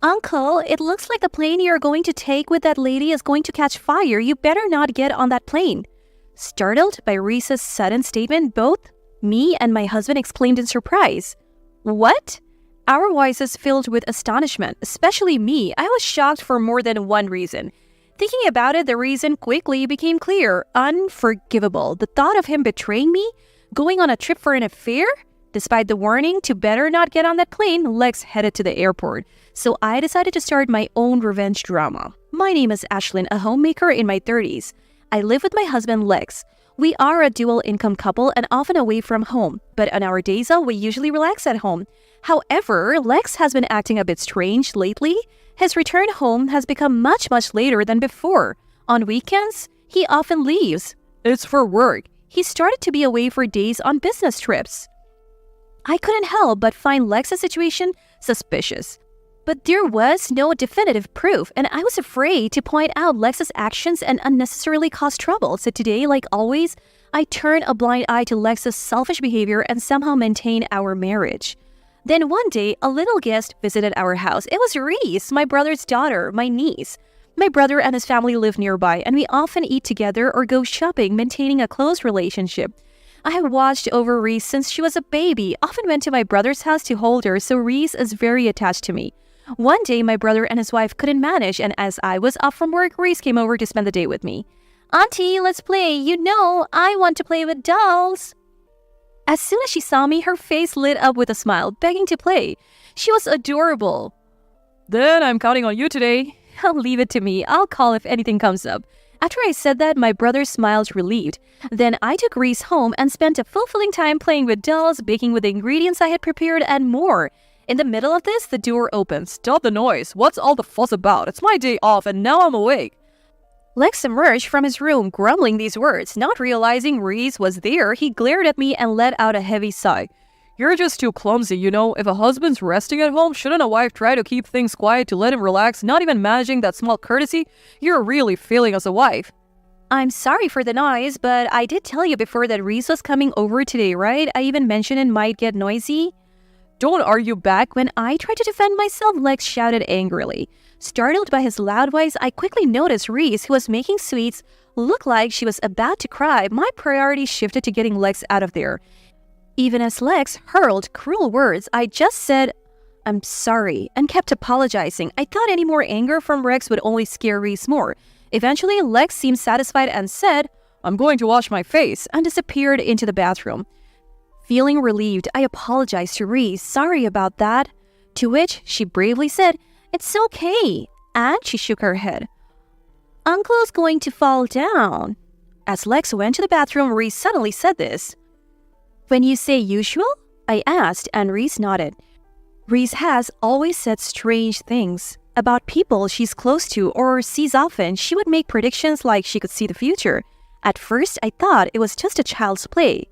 Uncle, it looks like the plane you're going to take with that lady is going to catch fire. You better not get on that plane. Startled by Reese's sudden statement, both me and my husband exclaimed in surprise. What? Our voices filled with astonishment, especially me. I was shocked for more than one reason. Thinking about it, the reason quickly became clear. Unforgivable. The thought of him betraying me? Going on a trip for an affair? Despite the warning to better not get on that plane, Lex headed to the airport. So I decided to start my own revenge drama. My name is Ashlyn, a homemaker in my 30s. I live with my husband, Lex. We are a dual-income couple and often away from home, but on our days off, we usually relax at home. However, Lex has been acting a bit strange lately. His return home has become much later than before. On weekends, he often leaves. It's for work. He started to be away for days on business trips. I couldn't help but find Lex's situation suspicious. But there was no definitive proof, and I was afraid to point out Lex's actions and unnecessarily cause trouble. So today, like always, I turned a blind eye to Lex's selfish behavior and somehow maintained our marriage. Then one day, a little guest visited our house. It was Reese, my brother's daughter, my niece. My brother and his family live nearby, and we often eat together or go shopping, maintaining a close relationship. I have watched over Reese since she was a baby, often went to my brother's house to hold her, so Reese is very attached to me. One day, my brother and his wife couldn't manage, and as I was off from work, Reese came over to spend the day with me. Auntie, let's play. You know, I want to play with dolls. As soon as she saw me, her face lit up with a smile, begging to play. She was adorable. Then I'm counting on you today. Leave it to me. I'll call if anything comes up. After I said that, my brother smiled relieved. Then I took Reese home and spent a fulfilling time playing with dolls, baking with the ingredients I had prepared, and more. In the middle of this, the door opens. Stop the noise. What's all the fuss about? It's my day off and now I'm awake. Lex emerged from his room, grumbling these words. Not realizing Reese was there, he glared at me and let out a heavy sigh. You're just too clumsy, you know. If a husband's resting at home, shouldn't a wife try to keep things quiet to let him relax, not even managing that small courtesy? You're really failing as a wife. I'm sorry for the noise, but I did tell you before that Reese was coming over today, right? I even mentioned it might get noisy. Don't argue back. When I tried to defend myself, Lex shouted angrily. Startled by his loud voice, I quickly noticed Reese, who was making sweets, looked like she was about to cry. My priority shifted to getting Lex out of there. Even as Lex hurled cruel words, I just said, I'm sorry, and kept apologizing. I thought any more anger from Rex would only scare Reese more. Eventually, Lex seemed satisfied and said, I'm going to wash my face, and disappeared into the bathroom. Feeling relieved, I apologized to Reese. Sorry about that. To which she bravely said, It's okay. And she shook her head. Uncle's going to fall down. As Lex went to the bathroom, Reese suddenly said this. When you say usual? I asked, and Reese nodded. Reese has always said strange things about people she's close to or sees often. She would make predictions like she could see the future. At first, I thought it was just a child's play.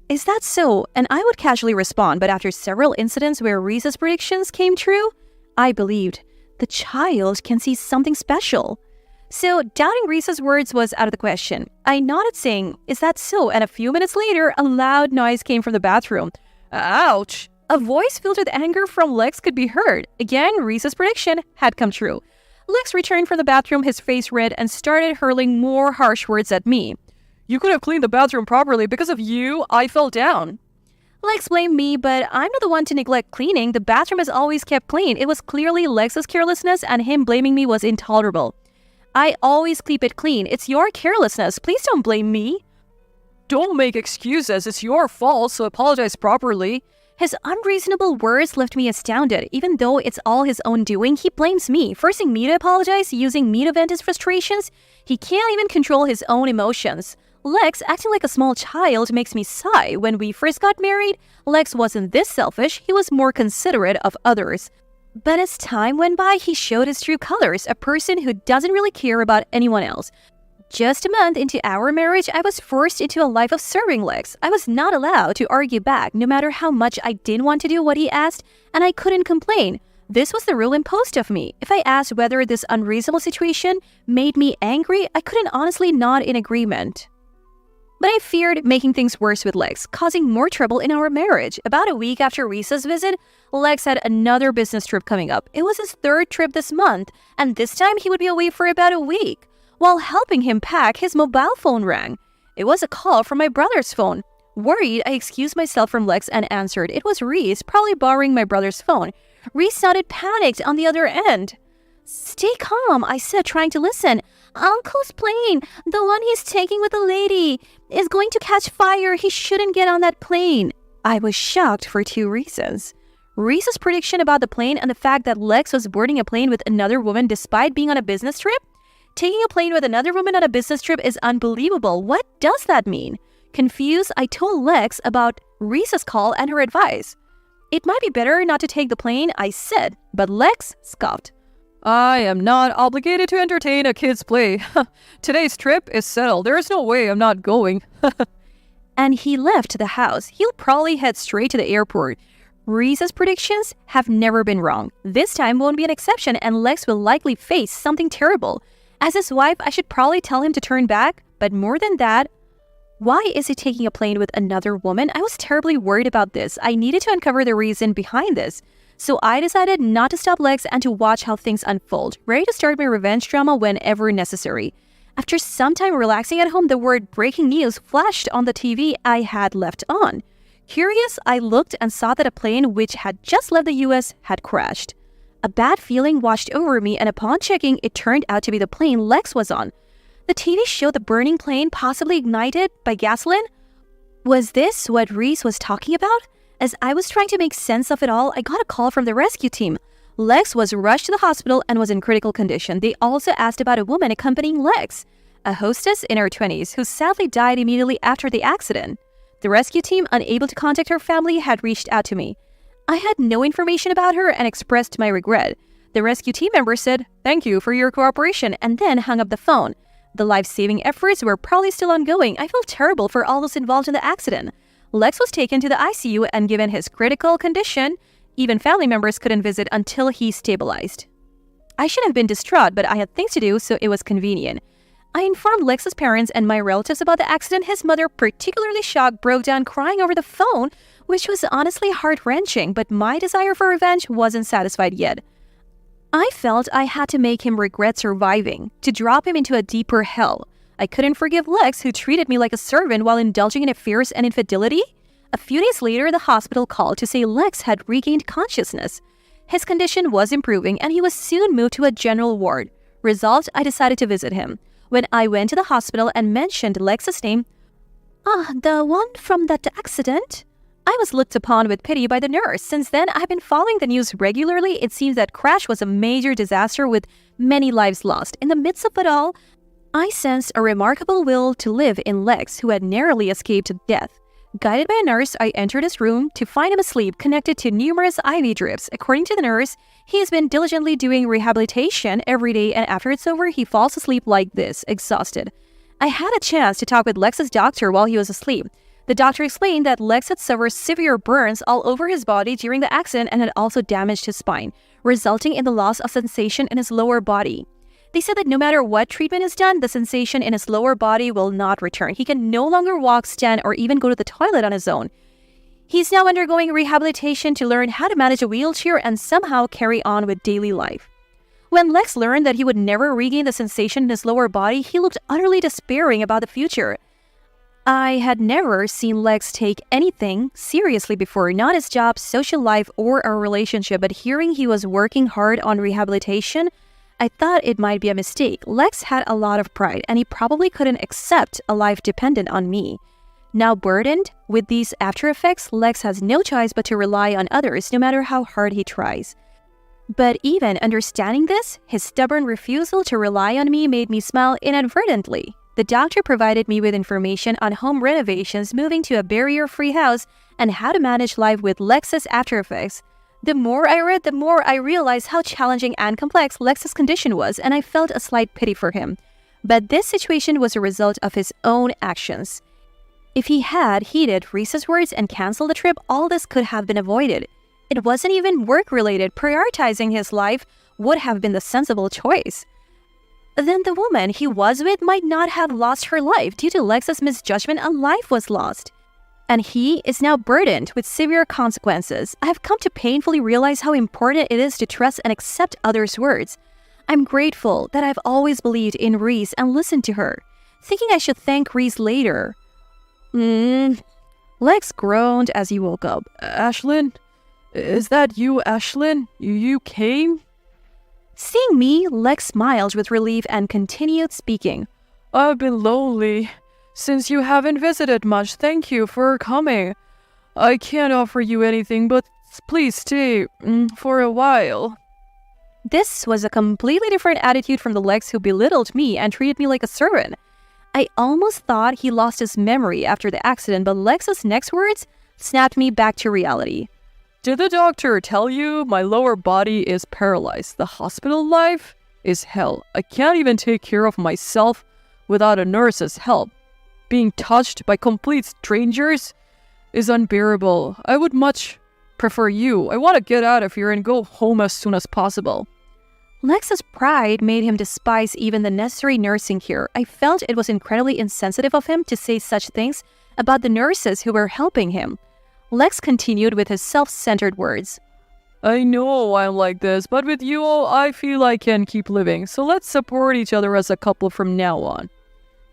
Is that so? And I would casually respond, but after several incidents where Reese's predictions came true, I believed the child can see something special. So doubting Reese's words was out of the question. I nodded saying, is that so? And a few minutes later, a loud noise came from the bathroom. Ouch! A voice filled with anger from Lex could be heard. Again, Reese's prediction had come true. Lex returned from the bathroom, his face red, and started hurling more harsh words at me. You could have cleaned the bathroom properly. Because of you, I fell down. Lex blamed me, but I'm not the one to neglect cleaning. The bathroom is always kept clean. It was clearly Lex's carelessness, and him blaming me was intolerable. I always keep it clean. It's your carelessness. Please don't blame me. Don't make excuses. It's your fault, so apologize properly. His unreasonable words left me astounded. Even though it's all his own doing, he blames me, forcing me to apologize, using me to vent his frustrations. He can't even control his own emotions. Lex, acting like a small child, makes me sigh. When we first got married, Lex wasn't this selfish. He was more considerate of others. But as time went by, he showed his true colors, a person who doesn't really care about anyone else. Just a month into our marriage, I was forced into a life of serving Lex. I was not allowed to argue back, no matter how much I didn't want to do what he asked, and I couldn't complain. This was the rule imposed of me. If I asked whether this unreasonable situation made me angry, I couldn't honestly nod in agreement. But I feared making things worse with Lex, causing more trouble in our marriage. About a week after Risa's visit, Lex had another business trip coming up. It was his third trip this month, and this time he would be away for about a week. While helping him pack, his mobile phone rang. It was a call from my brother's phone. Worried, I excused myself from Lex and answered. It was Reese, probably borrowing my brother's phone. Reese sounded panicked on the other end. "Stay calm," I said, trying to listen. "Uncle's plane, the one he's taking with the lady, is going to catch fire. He shouldn't get on that plane." I was shocked for two reasons. Reese's prediction about the plane and the fact that Lex was boarding a plane with another woman despite being on a business trip? Taking a plane with another woman on a business trip is unbelievable. What does that mean? Confused, I told Lex about Reese's call and her advice. "It might be better not to take the plane," I said, but Lex scoffed. "I am not obligated to entertain a kid's play. Today's trip is settled. There is no way I'm not going." And he left the house. He'll probably head straight to the airport. Reese's predictions have never been wrong. This time won't be an exception, and Lex will likely face something terrible. As his wife, I should probably tell him to turn back, but more than that, why is he taking a plane with another woman? I was terribly worried about this. I needed to uncover the reason behind this. So I decided not to stop Lex and to watch how things unfold, ready to start my revenge drama whenever necessary. After some time relaxing at home, the word breaking news flashed on the TV I had left on. Curious, I looked and saw that a plane which had just left the US had crashed. A bad feeling washed over me, and upon checking, it turned out to be the plane Lex was on. The TV showed the burning plane, possibly ignited by gasoline. Was this what Reese was talking about? As I was trying to make sense of it all, I got a call from the rescue team. Lex was rushed to the hospital and was in critical condition. They also asked about a woman accompanying Lex, a hostess in her 20s, who sadly died immediately after the accident. The rescue team, unable to contact her family, had reached out to me. I had no information about her and expressed my regret. The rescue team member said, "Thank you for your cooperation," and then hung up the phone. The life-saving efforts were probably still ongoing. I felt terrible for all those involved in the accident. Lex was taken to the ICU, and given his critical condition, even family members couldn't visit until he stabilized. I should have been distraught, but I had things to do, so it was convenient. I informed Lex's parents and my relatives about the accident. His mother, particularly shocked, broke down crying over the phone, which was honestly heart-wrenching, but my desire for revenge wasn't satisfied yet. I felt I had to make him regret surviving, to drop him into a deeper hell. I couldn't forgive Lex, who treated me like a servant while indulging in affairs and infidelity. A few days later, the hospital called to say Lex had regained consciousness. His condition was improving, and he was soon moved to a general ward. Resolved, I decided to visit him. When I went to the hospital and mentioned Lex's name, "The one from that accident?" I was looked upon with pity by the nurse. Since then, I've been following the news regularly. It seems that crash was a major disaster with many lives lost. In the midst of it all, I sensed a remarkable will to live in Lex, who had narrowly escaped death. Guided by a nurse, I entered his room to find him asleep, connected to numerous IV drips. According to the nurse, he has been diligently doing rehabilitation every day, and after it's over, he falls asleep like this, exhausted. I had a chance to talk with Lex's doctor while he was asleep. The doctor explained that Lex had suffered severe burns all over his body during the accident and had also damaged his spine, resulting in the loss of sensation in his lower body. They said that no matter what treatment is done, the sensation in his lower body will not return. He can no longer walk, stand, or even go to the toilet on his own. He's now undergoing rehabilitation to learn how to manage a wheelchair and somehow carry on with daily life. When Lex learned that he would never regain the sensation in his lower body, he looked utterly despairing about the future. I had never seen Lex take anything seriously before, not his job, social life, or our relationship, but hearing he was working hard on rehabilitation, I thought it might be a mistake. Lex had a lot of pride, and he probably couldn't accept a life dependent on me. Now burdened with these after effects, Lex has no choice but to rely on others, no matter how hard he tries. But even understanding this, his stubborn refusal to rely on me made me smile inadvertently. The doctor provided me with information on home renovations, moving to a barrier-free house, and how to manage life with Lex's after effects. The more I read, the more I realized how challenging and complex Lex's condition was, and I felt a slight pity for him. But this situation was a result of his own actions. If he had heeded Reese's words and canceled the trip, all this could have been avoided. It wasn't even work-related. Prioritizing his life would have been the sensible choice. then the woman he was with might not have lost her life. Due to Lex's misjudgment, a life was lost. And he is now burdened with severe consequences. I have come to painfully realize how important it is to trust and accept others' words. I'm grateful that I've always believed in Reese and listened to her, thinking I should thank Reese later. Lex groaned as he woke up. Ashlyn? Is that you, Ashlyn? You came? Seeing me, Lex smiled with relief and continued speaking. I've been lonely. Since you haven't visited much, thank you for coming. I can't offer you anything, but please stay for a while. This was a completely different attitude from the Lex who belittled me and treated me like a servant. I almost thought he lost his memory after the accident, but Lex's next words snapped me back to reality. Did the doctor tell you my lower body is paralyzed? The hospital life is hell. I can't even take care of myself without a nurse's help. Being touched by complete strangers is unbearable. I would much prefer you. I want to get out of here and go home as soon as possible. Lex's pride made him despise even the necessary nursing care. I felt it was incredibly insensitive of him to say such things about the nurses who were helping him. Lex continued with his self-centered words. I know I'm like this, but with you, I feel I can keep living. So let's support each other as a couple from now on.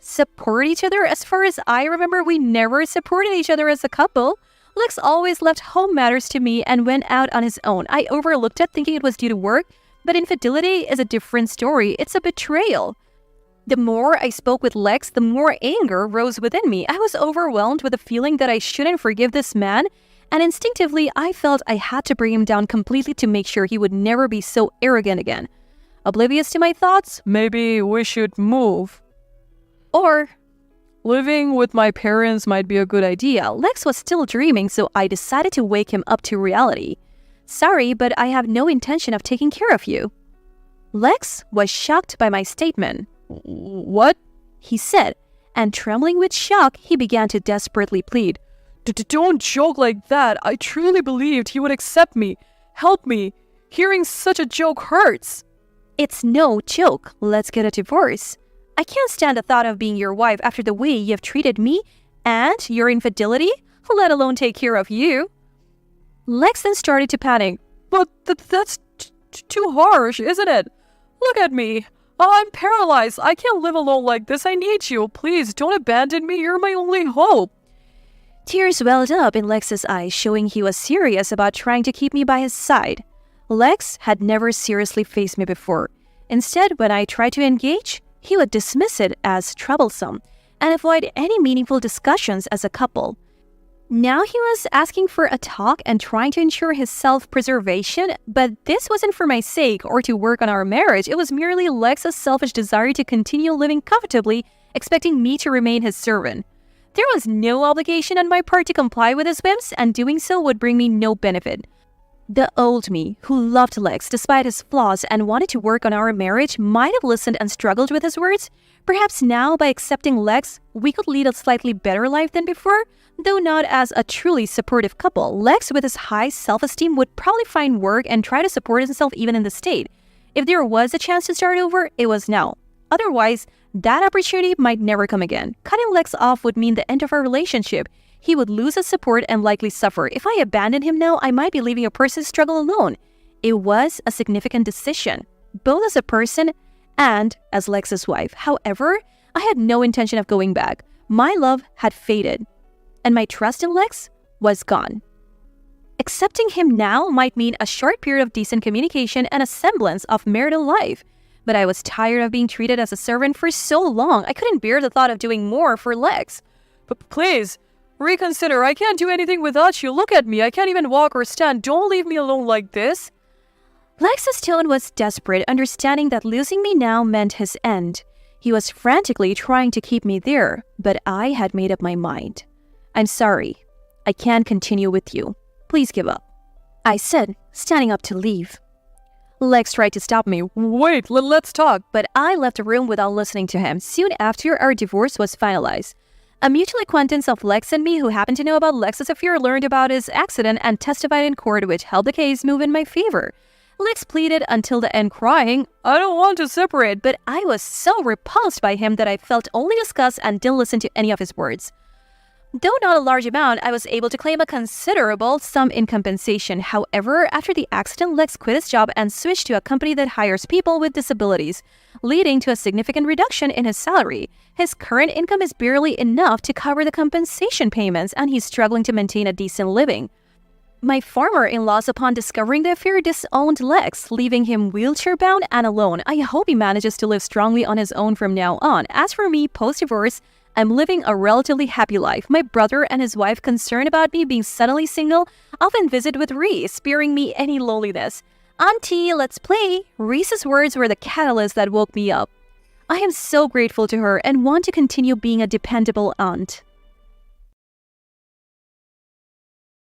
Support each other? As far as I remember, we never supported each other as a couple. Lex always left home matters to me and went out on his own. I overlooked it thinking it was due to work, but infidelity is a different story. It's a betrayal. The more I spoke with Lex, the more anger rose within me. I was overwhelmed with a feeling that I shouldn't forgive this man, and instinctively I felt I had to bring him down completely to make sure he would never be so arrogant again. Oblivious to my thoughts, maybe we should move. Or living with my parents might be a good idea. Lex was still dreaming, so I decided to wake him up to reality. Sorry, but I have no intention of taking care of you. Lex was shocked by my statement. What? He said, and trembling with shock, he began to desperately plead. Don't joke like that. I truly believed he would accept me, help me. Hearing such a joke hurts. It's no joke. Let's get a divorce. I can't stand the thought of being your wife after the way you have treated me and your infidelity, let alone take care of you. Lex then started to panic. But that's too harsh, isn't it? Look at me. I'm paralyzed. I can't live alone like this. I need you. Please don't abandon me. You're my only hope. Tears welled up in Lex's eyes, showing he was serious about trying to keep me by his side. Lex had never seriously faced me before. Instead, when I tried to engage, he would dismiss it as troublesome and avoid any meaningful discussions as a couple. Now he was asking for a talk and trying to ensure his self-preservation, but this wasn't for my sake or to work on our marriage. It was merely Lex's selfish desire to continue living comfortably, expecting me to remain his servant. There was no obligation on my part to comply with his whims, and doing so would bring me no benefit. The old me, who loved Lex despite his flaws and wanted to work on our marriage, might have listened and struggled with his words. Perhaps now, by accepting Lex, we could lead a slightly better life than before, though not as a truly supportive couple. Lex, with his high self-esteem, would probably find work and try to support himself even in the state. If there was a chance to start over, it was now. Otherwise, that opportunity might never come again. Cutting Lex off would mean the end of our relationship. He would lose his support and likely suffer. If I abandoned him now, I might be leaving a person to struggle alone. It was a significant decision, both as a person and as Lex's wife. However, I had no intention of going back. My love had faded, and my trust in Lex was gone. Accepting him now might mean a short period of decent communication and a semblance of marital life. But I was tired of being treated as a servant for so long. I couldn't bear the thought of doing more for Lex. But please, reconsider. I can't do anything without you. Look at me. I can't even walk or stand. Don't leave me alone like this. Lex's tone was desperate, understanding that losing me now meant his end. He was frantically trying to keep me there, but I had made up my mind. I'm sorry. I can't continue with you. Please give up, I said, standing up to leave. Lex tried to stop me. Wait, let's talk. But I left the room without listening to him. Soon after, our divorce was finalized. A mutual acquaintance of Lex and me who happened to know about Lex's affair learned about his accident and testified in court, which helped the case move in my favor. Lex pleaded until the end, crying, I don't want to separate. but I was so repulsed by him that I felt only disgust and didn't listen to any of his words. Though not a large amount, I was able to claim a considerable sum in compensation. However, after the accident, Lex quit his job and switched to a company that hires people with disabilities, leading to a significant reduction in his salary. His current income is barely enough to cover the compensation payments, and he's struggling to maintain a decent living. My former in-laws, upon discovering the affair, disowned Lex, leaving him wheelchair-bound and alone. I hope he manages to live strongly on his own from now on. As for me, post-divorce, I'm living a relatively happy life. My brother and his wife, concerned about me being suddenly single, often visit with Reese, sparing me any loneliness. Auntie, let's play. Reese's words were the catalyst that woke me up. I am so grateful to her and want to continue being a dependable aunt.